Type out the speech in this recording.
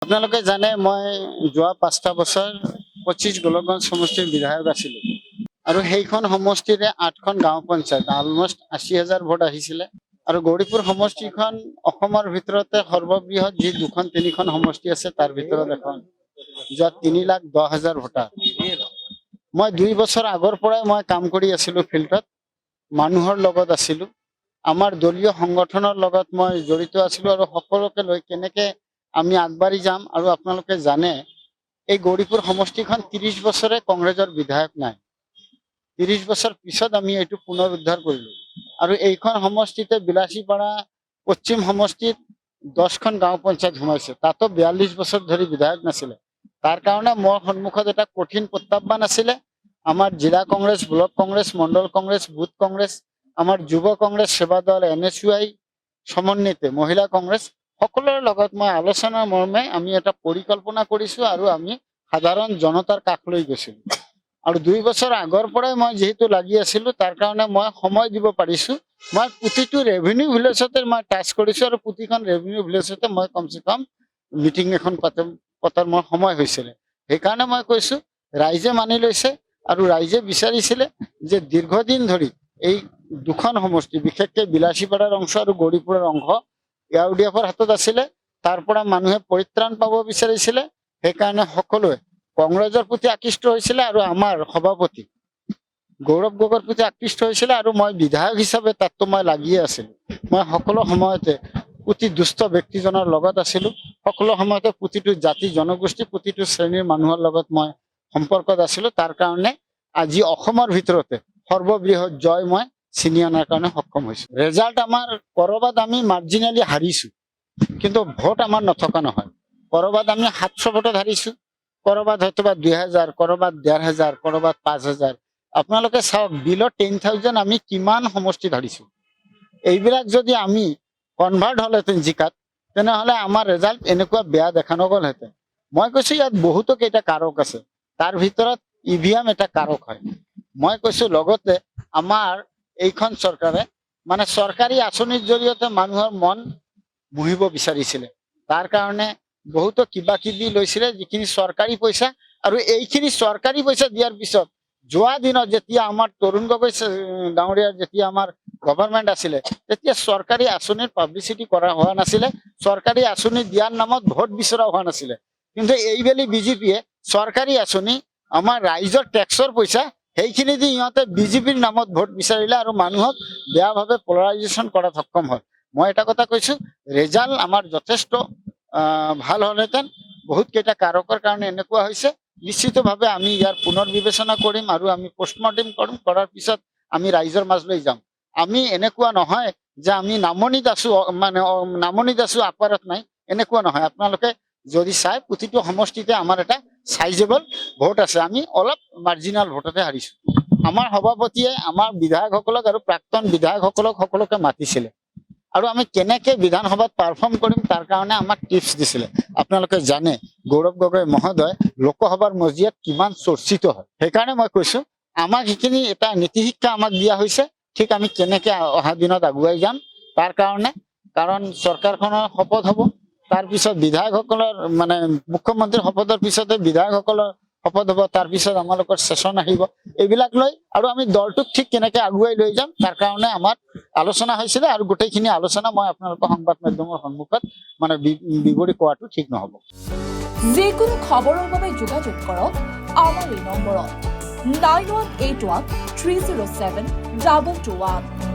আপোনালোকে জানে মই যোৱা 5টা বছৰ 25 গোলকগঞ্জ সমষ্টিৰ বিধায়ক আছিলো আৰু সেইখন সমষ্টিৰে 8খন গাঁও পঞ্চায়ত অলমোষ্ট 80,000 ভোট আহিছিলে আৰু গৌৰীপুৰ সমষ্টিখন অসমৰ ভিতৰতে সৰ্ববৃহৎ যি 2-3খন সমষ্টি আছে তাৰ ভিতৰত এখন য'ত 3,10,000 ভোটাৰ। মই 2 বছৰ আগৰ পৰাই মই কাম কৰি আছিলো ফিল্ডত, মানুহৰ লগত আছিলো, আমাৰ দলীয় সংগঠনৰ লগত মই জড়িত আছিলো আৰু সকলোকে লৈ কেনেকে আমি আগবাঢ়ি যাম। আৰু আপোনালোকে জানে এই গৌৰীপুৰ সমষ্টিখন 30 বছৰে কংগ্ৰেছৰ বিধায়ক নাই, 30 বছৰ পিছত আমি এইটো পুনৰুদ্ধাৰ কৰিলো আৰু এইখন সমষ্টিতে বিলাসীপাৰা পশ্চিম সমষ্টিত 10খন গাঁও পঞ্চায়ত সোমাইছে, তাতো 42 বছৰ ধৰি বিধায়ক নাছিলে। তাৰ কাৰণে মোৰ সন্মুখত এটা কঠিন প্ৰত্যাহ্বান আছিলে। আমাৰ জিলা কংগ্ৰেছ, ব্লক কংগ্ৰেছ, মণ্ডল কংগ্ৰেছ, বুথ কংগ্ৰেছ, আমাৰ যুৱ কংগ্ৰেছ, সেৱা দল, NSUI সমন্বিতে মহিলা কংগ্ৰেছ সকলোৰে লগত মই আলোচনাৰ মৰ্মে আমি এটা পৰিকল্পনা কৰিছো আৰু আমি সাধাৰণ জনতাৰ কাষ লৈ গৈছিলো। আৰু 2 বছৰ আগৰ পৰাই মই যেহেতু লাগি আছিলো তাৰ কাৰণে মই সময় দিব পাৰিছো। মই প্ৰতিটো ৰেভিনিউ ভিলেজতে মই টাচ কৰিছো আৰু প্ৰতিখন ৰেভিনিউ ভিলেজতে মই কমচে কম মিটিং এখন পতাৰ মোৰ সময় হৈছিলে। সেইকাৰণে মই কৈছো ৰাইজে মানি লৈছে আৰু ৰাইজে বিচাৰিছিলে যে দীৰ্ঘদিন ধৰি এই দুখন সমষ্টি বিশেষকৈ বিলাসীপাৰাৰ অংশ আৰু গৌৰীপুৰৰ অংশ UDFৰ হাতত আছিলে, তাৰ পৰা মানুহে পৰিত্ৰাণ পাব বিচাৰিছিলে। সেইকাৰণে সকলোৱে কংগ্ৰেছৰ প্ৰতি আকৃষ্ট হৈছিলে আৰু আমাৰ সভাপতি গৌৰৱ গগৈৰ প্ৰতি আকৃষ্ট হৈছিলে আৰু মই বিধায়ক হিচাপে তাততো মই লাগিয়ে আছিলো। মই সকলো সময়তে প্ৰতি দুষ্ট ব্যক্তিজনৰ লগত আছিলো, সকলো সময়তে প্ৰতিটো জাতি জনগোষ্ঠী প্ৰতিটো শ্ৰেণীৰ মানুহৰ লগত মই সম্পৰ্কত আছিলো। তাৰ কাৰণে আজি অসমৰ ভিতৰতে সৰ্ববৃহৎ জয় মই ছিনি অনাৰ কাৰণে সক্ষম হৈছো। ৰেজাল্ট আমাৰ কৰবাত আমি মাৰ্জিনেলি হাৰিছো, কিন্তু ভোট আমাৰ নথকা নহয়। কৰবাত আমি 700 ভোটত হাৰিছো, কৰবাত হয়তো বা 2,000, কৰবাত 1,500, কৰবাত 5,000। আপোনালোকে চাওক বিলো 10,000 আমি কিমান সমষ্টিত হাৰিছো। এইবিলাক যদি আমি কনভাৰ্ট হলহেঁতেন জিকাত, তেনেহলে আমাৰ ৰেজাল্ট এনেকুৱা বেয়া দেখা নগলহেঁতেন। মই কৈছো ইয়াত বহুতো কেইটা কাৰক আছে, তাৰ ভিতৰত EVM এটা কাৰক হয়। মই কৈছো লগতে আমাৰ এইখন চৰকাৰে মানে চৰকাৰী আঁচনিৰ জৰিয়তে মানুহৰ মন মুহিব বিচাৰিছিলে, তাৰ কাৰণে বহুতো কিবা কিবি লৈছিলে যিখিনি চৰকাৰী পইচা। আৰু এইখিনি চৰকাৰী পইচা দিয়াৰ পিছত যোৱা দিনত যেতিয়া আমাৰ তৰুণ গগৈ ডাঙৰীয়াৰ যেতিয়া আমাৰ গভৰ্ণমেণ্ট আছিলে তেতিয়া চৰকাৰী আঁচনিৰ পাব্লিচিটি কৰা হোৱা নাছিলে, চৰকাৰী আঁচনি দিয়াৰ নামত ভোট বিচৰা হোৱা নাছিলে। কিন্তু এইবেলি বিজেপিয়ে চৰকাৰী আঁচনি আমাৰ ৰাইজৰ টেক্সৰ পইচা সেইখিনি দি ইহঁতে বিজেপিৰ নামত ভোট বিচাৰিলে আৰু মানুহক বেয়াভাৱে পলাৰাইজেশ্যন কৰাত সক্ষম হয়। মই এটা কথা কৈছো, ৰেজাল্ট আমাৰ যথেষ্ট ভাল হলহেঁতেন। বহুত কেইটা কাৰকৰ কাৰণে এনেকুৱা হৈছে। নিশ্চিতভাৱে আমি ইয়াৰ পুনৰ বিবেচনা কৰিম আৰু আমি পোষ্টমৰ্টেম কৰিম, কৰাৰ পিছত আমি ৰাইজৰ মাজলৈ যাম। আমি এনেকুৱা নহয় যে আমি নামনিত আছো মানে নামনিত আছো আপাৰত নাই, এনেকুৱা নহয়। আপোনালোকে যদি চাই প্ৰতিটো সমষ্টিতে আমাৰ এটা চাইজেবল ভোট আছে, আমি অলপ মাৰ্জিনেল ভোটতে হাৰিছো। আমাৰ সভাপতিয়ে আমাৰ বিধায়কসকলক আৰু প্ৰাক্তন বিধায়কসকলক সকলোকে মাতিছিলে আৰু আমি কেনেকে বিধানসভাত পাৰফৰ্ম কৰিম তাৰ কাৰণে আমাক টিপছ দিছিলে। আপোনালোকে জানে গৌৰৱ গগৈ মহোদয় লোকসভাৰ মজিয়াত কিমান চৰ্চিত হয়। সেইকাৰণে মই কৈছো আমাক সেইখিনি এটা নীতি শিক্ষা আমাক দিয়া হৈছে, ঠিক আমি কেনেকে অহা দিনত আগুৱাই যাম তাৰ কাৰণে। কাৰণ চৰকাৰখনৰ শপত হ'ব, তাৰপিছত বিধায়কসকলৰ মানে মুখ্যমন্ত্ৰীৰ শপতৰ পিছতে বিধায়কসকলৰ শপত হ'ব, তাৰপিছত আমালোকৰ ছেছন আহিব। এইবিলাক লৈ আৰু আমি দলটোক ঠিক কেনেকে আগুৱাই লৈ যাম তাৰ কাৰণে আমাৰ আলোচনা হৈছিলে আৰু গোটেইখিনি আলোচনা মই আপোনালোকৰ সংবাদ মাধ্যমৰ সন্মুখত মানে বিৱৰি কোৱাটো ঠিক নহ'ব। যিকোনো খবৰৰ বাবে যোগাযোগ কৰক আমাৰ এই নম্বৰত 9181 307 2221।